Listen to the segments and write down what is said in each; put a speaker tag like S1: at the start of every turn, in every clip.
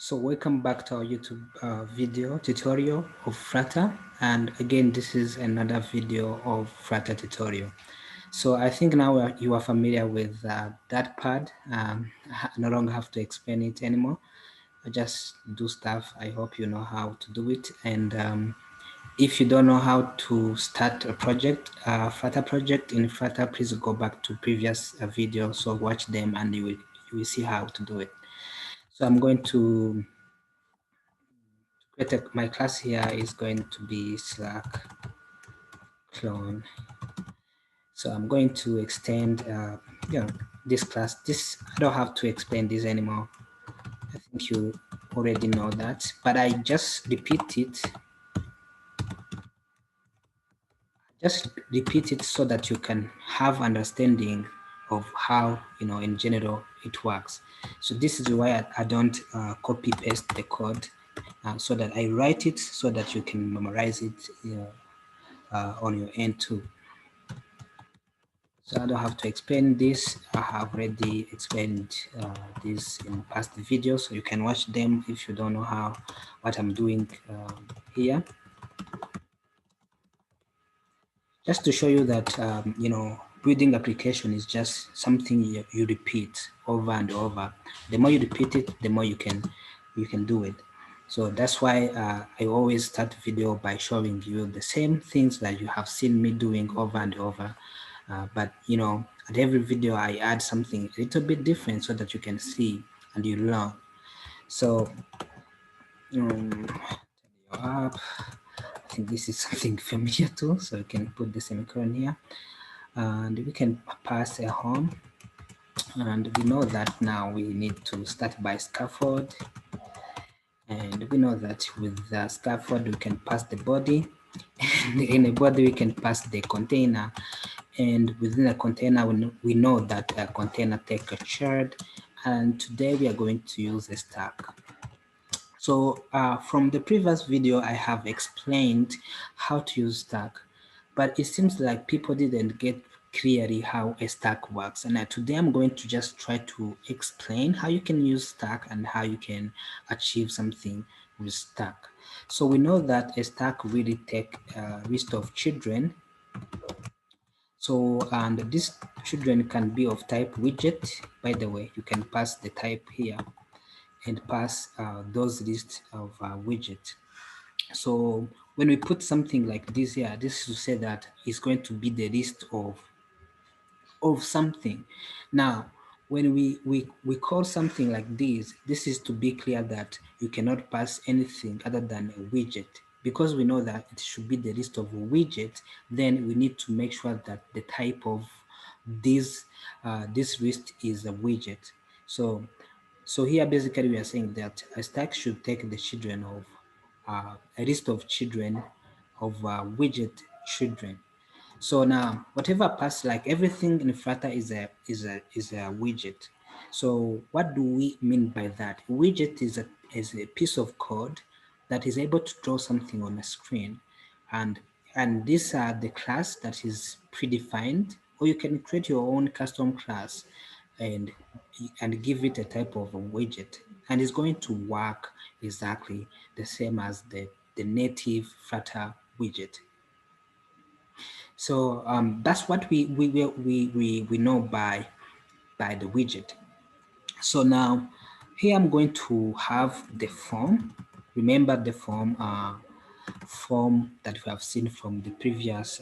S1: So welcome back to our YouTube video tutorial of Flutter, and again this is another video of Flutter tutorial. So I think now you are familiar with that part. I no longer have to explain it anymore. I just do stuff. I hope you know how to do it, and if you don't know how to start a project, Flutter project in Flutter, please go back to previous videos, so watch them and you will see how to do it. So I'm going to my class here is going to be Slack clone. So I'm going to extend, this class. I don't have to explain this anymore. I think you already know that, but I just repeat it. Just repeat it so that you can have understanding of how, in general it works. So this is why I don't copy paste the code, so that I write it so that you can memorize it on your end too. So I don't have to explain this. I have already explained this in past videos, so you can watch them if you don't know what I'm doing here. Just to show you that building application is just something you repeat over and over. The more you repeat it, the more you can do it. So that's why I always start video by showing you the same things that you have seen me doing over and over. But at every video I add something a little bit different so that you can see and you learn. So up. I think this is something familiar too, so you can put the semicolon here, and we can pass a home. And we know that now we need to start by scaffold, and we know that with the scaffold we can pass the body, and in the body we can pass the container, and within a container we know that a container takes a child, and today we are going to use a stack. So from the previous video, I have explained how to use stack, but it seems like people didn't get clearly how a stack works. And today I'm going to just try to explain how you can use stack and how you can achieve something with stack. So we know that a stack really takes a list of children. So, and these children can be of type widget. By the way, you can pass the type here and pass those lists of widgets. So when we put something like this here, this is to say that it's going to be the list of something. Now, when we call something like this is to be clear that you cannot pass anything other than a widget. Because we know that it should be the list of widgets, then we need to make sure that the type of this list is a widget. So here basically we are saying that a stack should take the children of a list of children of widget children. So now whatever pass, like everything in Flutter is a widget. So what do we mean by that? A widget is a piece of code that is able to draw something on a screen, and these are the class that is predefined, or you can create your own custom class and give it a type of a widget, and it's going to work exactly the same as the native Flutter widget. So that's what we know by the widget. So now here I'm going to have the form. Remember the form that we have seen from the previous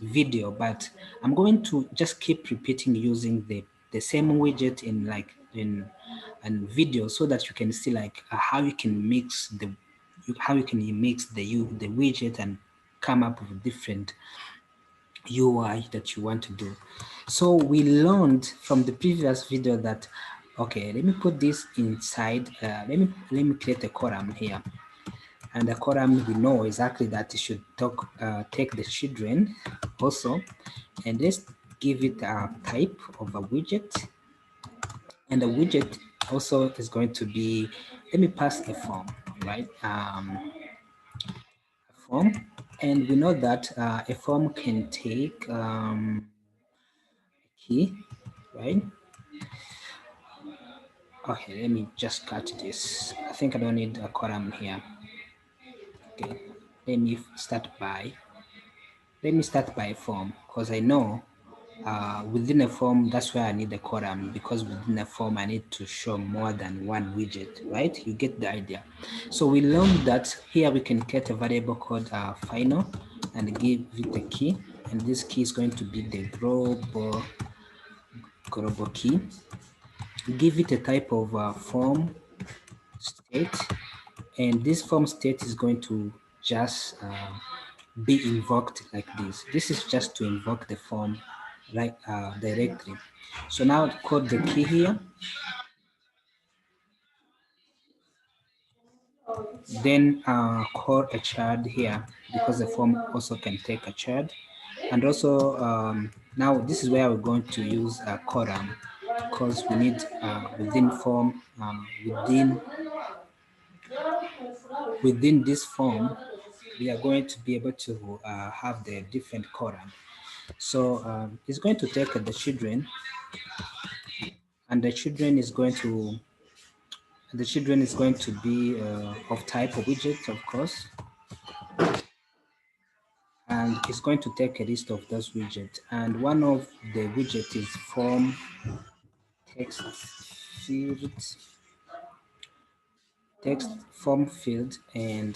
S1: video, but I'm going to just keep repeating using the same widget in video, so that you can see like how you can mix the widget and come up with different UI that you want to do. So we learned from the previous video that, okay, let me put this inside, let me create a column here. And the column, we know exactly that it should take the children also, and let's give it a type of a widget. And the widget also is going to be, let me pass a form, right? Form, and we know that a form can take a key, right? Okay, let me just cut this. I think I don't need a column here. Okay, let me start by form, because I know within a form, that's where I need a column, because within a form I need to show more than one widget, right? You get the idea. So we learned that here we can get a variable called final and give it a key, and this key is going to be the global key. Give it a type of form state, and this form state is going to just be invoked like this. This is just to invoke the form like directly. So now code the key here, then call a child here, because the form also can take a child. And also now this is where we're going to use a column, because we need within form within this form we are going to be able to have the different column. So it's going to take the children, and the children is going to be of type of widget, of course, and it's going to take a list of those widgets. And one of the widget is form text field, and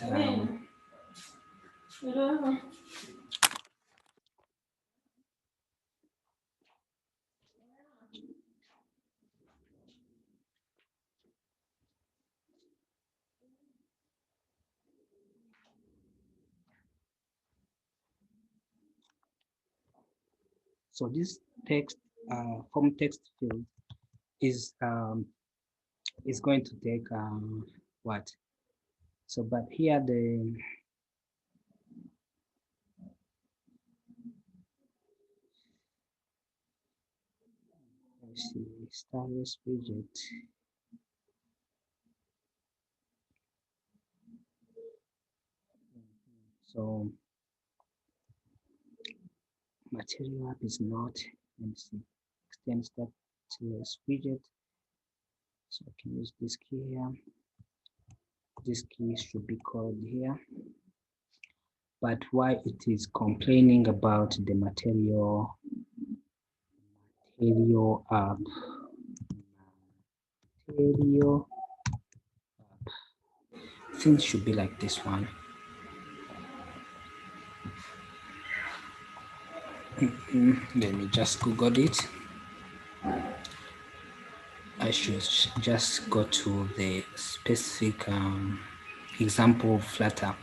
S1: so this text form text field is going to take what? So, but here let's see, stylus widget. So material app is not. Let me see. Extend stylus widget. So I can use this key here. This key should be called here. But why it is complaining about the material app? Material things should be like this one. Let me just Google it. I should just go to the specific example of Flutter.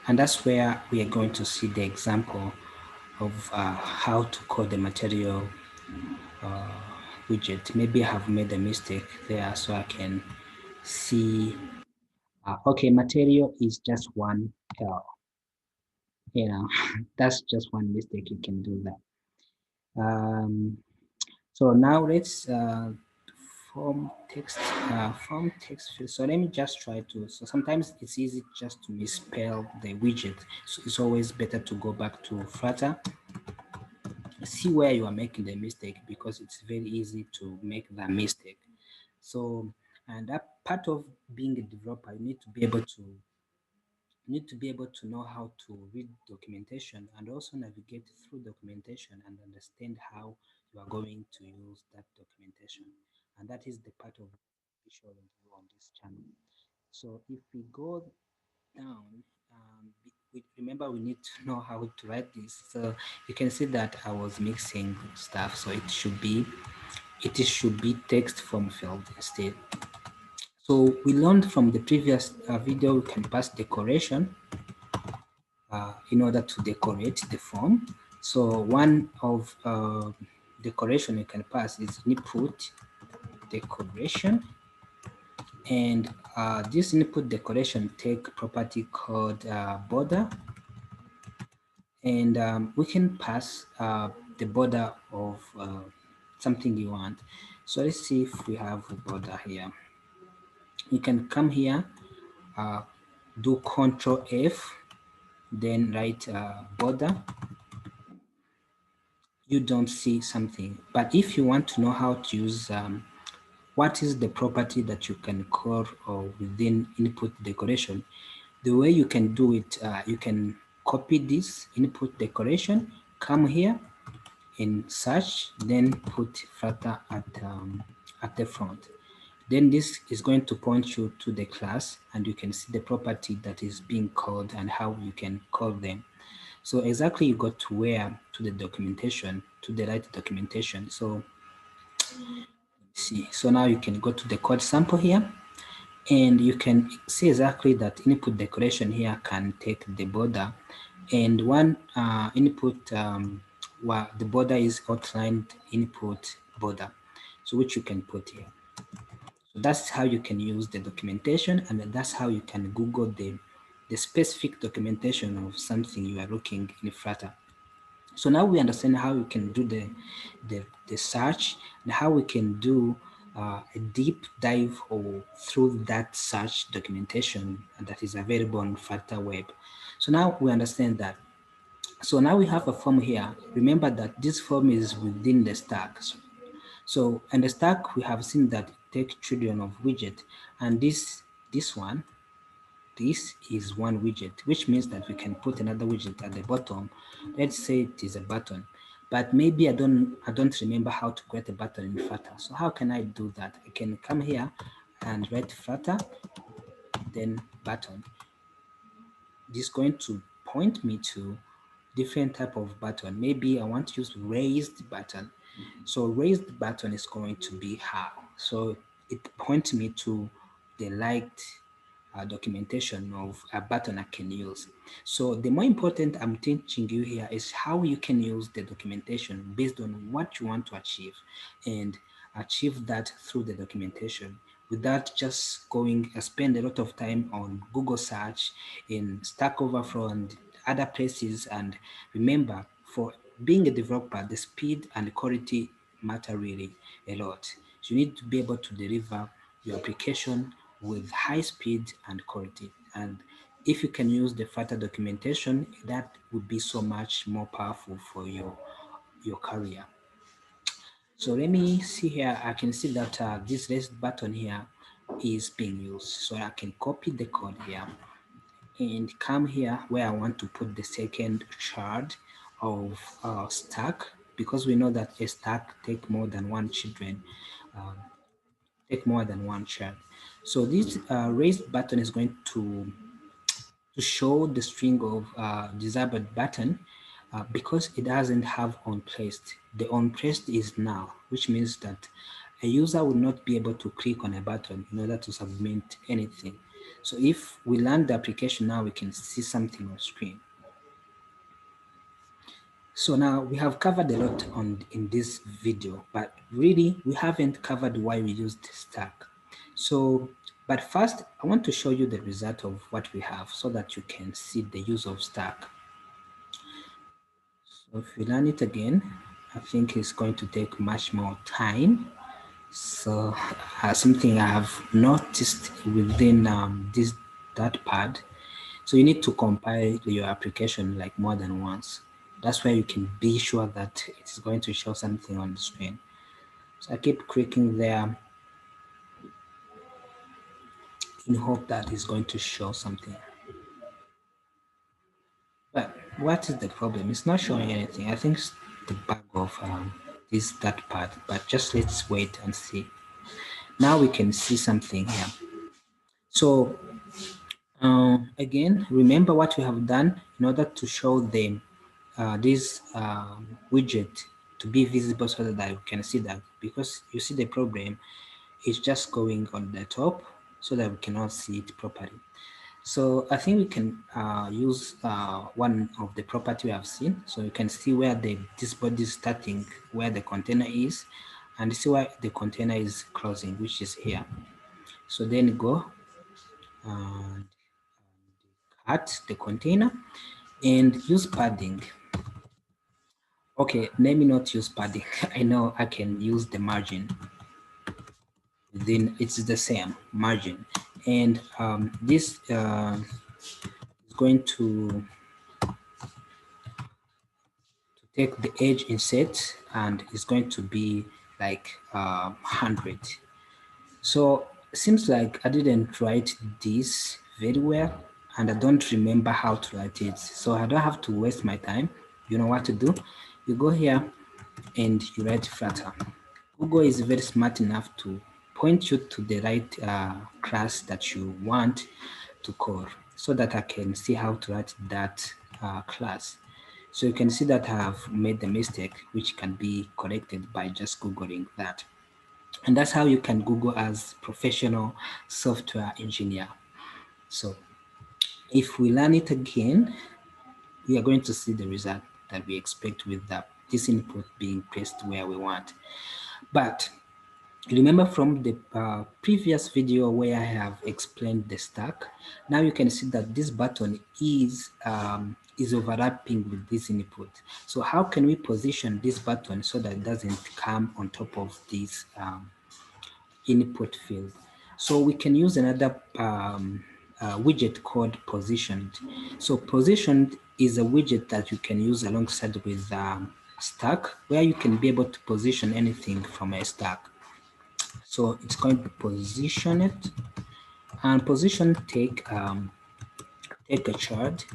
S1: And that's where we are going to see the example of how to code the material widget. Maybe I have made a mistake there, so I can see. Okay, material is just one L. You know, that's just one mistake. You can do that. So now let's form text field. So let me just try to. So sometimes it's easy just to misspell the widget. So it's always better to go back to Flutter, see where you are making the mistake, because it's very easy to make that mistake. So, and that part of being a developer, you need to be able to know how to read documentation and also navigate through documentation and understand how you are going to use that documentation. And that is the part of visual review on this channel. So if we go down, remember we need to know how to write this. So you can see that I was mixing stuff. So it should be text form field instead. So we learned from the previous video, we can pass decoration in order to decorate the form. So one of decoration you can pass is input decoration, and this input decoration take property called border, and we can pass the border of something you want. So let's see if we have a border here. You can come here, do Control F, then write border. you don't see something. But if you want to know how to use what is the property that you can call or within input decoration, the way you can do it, you can copy this input decoration, come here in search, then put Flutter at the front. Then this is going to point you to the class and you can see the property that is being called and how you can call them. So exactly you got to where to the documentation, to the right documentation. So see, so now you can go to the code sample here and you can see exactly that input decoration here can take the border and one input where the border is outlined input border, so which you can put here. So that's how you can use the documentation and that's how you can Google the specific documentation of something you are looking in Flutter. So now we understand how we can do the search and how we can do a deep dive or through that search documentation that is available on Flutter Web. So now we understand that. So now we have a form here. Remember that this form is within the stack. So in the stack, we have seen that it takes trillion of widget, and this one, this is one widget, which means that we can put another widget at the bottom. Let's say it is a button, but maybe I don't remember how to create a button in Flutter. So how can I do that? I can come here and write Flutter, then button. This is going to point me to different type of button. Maybe I want to use raised button. So raised button is going to be how. So it points me to the liked documentation of a button I can use. So the more important I'm teaching you here is how you can use the documentation based on what you want to achieve and achieve that through the documentation without just going spend a lot of time on Google search, in Stack Overflow and other places. And remember, for being a developer, the speed and quality matter really a lot. So you need to be able to deliver your application with high speed and quality. And if you can use the Flutter documentation, that would be so much more powerful for your career. So let me see here. I can see that this rest button here is being used. So I can copy the code here and come here where I want to put the second shard of stack, because we know that a stack take more than one children, take more than one child. So this raised button is going to show the string of disabled button because it doesn't have onPressed. The onPressed is null, which means that a user will not be able to click on a button in order to submit anything. So if we land the application now, we can see something on screen. So now we have covered a lot in this video, but really we haven't covered why we used stack. So, but first I want to show you the result of what we have so that you can see the use of stack. So if we run it again, I think it's going to take much more time. So something I have noticed within that part. So you need to compile your application like more than once. That's where you can be sure that it's going to show something on the screen. So I keep clicking there in hope that it's going to show something. But what is the problem? It's not showing anything. I think it's the bug of that part, but just let's wait and see. Now we can see something here. So again, remember what we have done in order to show them this widget to be visible so that you can see that, because you see the problem is just going on the top so that we cannot see it properly. So I think we can use one of the property we have seen. So you can see where this body is starting, where the container is, and see where the container is closing, which is here. So then go and cut the container and use padding. Okay, let me not use padding. I know I can use the margin. Then it's the same margin, and this is going to take the age insert, and it's going to be like 100. So it seems like I didn't write this very well, and I don't remember how to write it. So I don't have to waste my time. You know what to do? You go here and you write Flutter. Google is very smart enough to point you to the right class that you want to call, so that I can see how to write that class. So you can see that I have made the mistake, which can be corrected by just Googling that. And that's how you can Google as professional software engineer. So if we learn it again, we are going to see the result that we expect with this input being placed where we want. But remember from the previous video where I have explained the stack, now you can see that this button is overlapping with this input. So how can we position this button so that it doesn't come on top of this input field? So we can use another widget called positioned. So positioned is a widget that you can use alongside with stack, where you can be able to position anything from a stack. So it's going to position it, and position take a chart,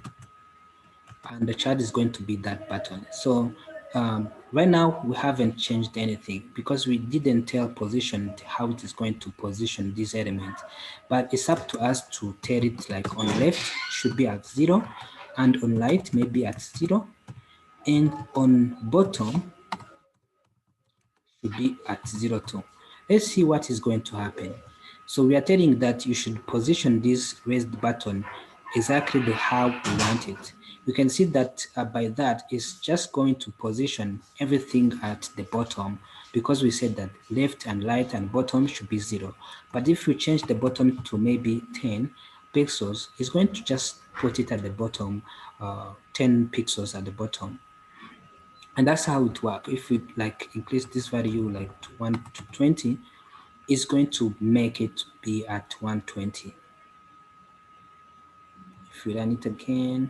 S1: and the chart is going to be that button. So right now we haven't changed anything because we didn't tell position how it is going to position this element, but it's up to us to tell it, like on left should be at 0, and on right maybe at 0, and on bottom should be at 0 too. Let's see what is going to happen. So we are telling that you should position this raised button exactly how we want it. You can see that by that it's just going to position everything at the bottom, because we said that left and right and bottom should be 0. But if we change the bottom to maybe 10 pixels, it's going to just put it at the bottom, 10 pixels at the bottom. And that's how it works. If we like increase this value like to 1 to 20, it's going to make it be at 120. If we run it again,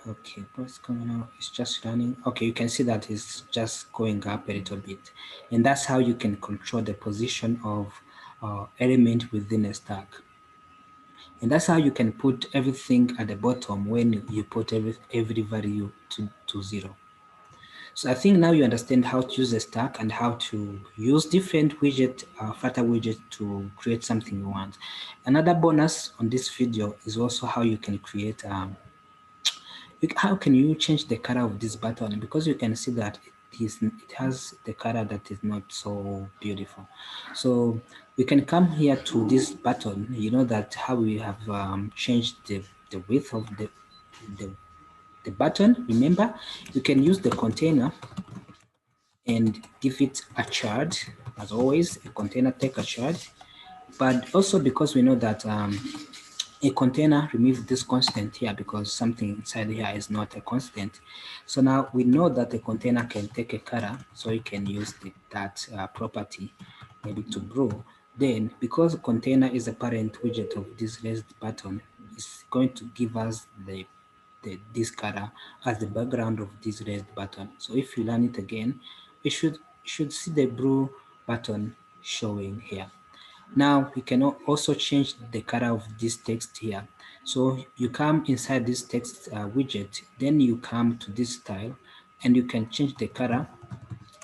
S1: okay, what's going on? It's just running. Okay, you can see that it's just going up a little bit. And that's how you can control the position of element within a stack. And that's how you can put everything at the bottom when you put every value to 0. So I think now you understand how to use a stack and how to use different widget, Flutter widget, to create something you want. Another bonus on this video is also how you can create, how can you change the color of this button, because you can see that it has the color that is not so beautiful. So we can come here to this button. You know that how we have changed the width of the button. Remember, you can use the container and give it a charge. As always, a container take a charge, but also because we know that a container remove this constant here, because something inside here is not a constant. So now we know that a container can take a color, so you can use that property maybe to grow. Then because container is a parent widget of this raised button, it's going to give us this color as the background of this raised button. So if you run it again, we should see the blue button showing here. Now we can also change the color of this text here. So you come inside this text widget, then you come to this style, and you can change the color,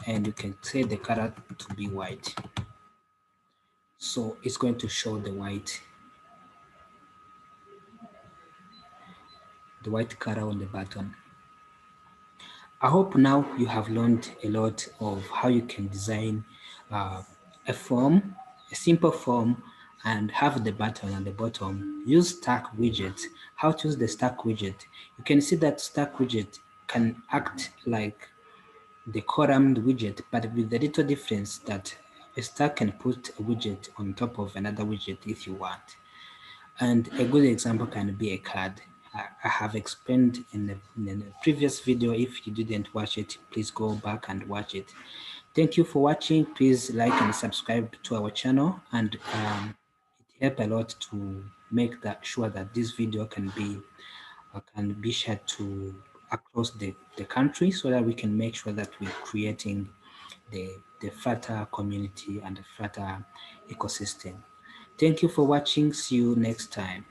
S1: and you can set the color to be white. So it's going to show the white color on the button. I hope now you have learned a lot of how you can design a form, a simple form, and have the button at the bottom. Use stack widget. How to use the stack widget. You can see that stack widget can act like the column widget, but with the little difference that a stack can put a widget on top of another widget if you want. And a good example can be a card. I have explained in the previous video. If you didn't watch it, please go back and watch it. Thank you for watching. Please like and subscribe to our channel, and it helps a lot to make sure that this video can be can be shared to across the country so that we can make sure that we're creating the Flutter community and the Flutter ecosystem. Thank you for watching. See you next time.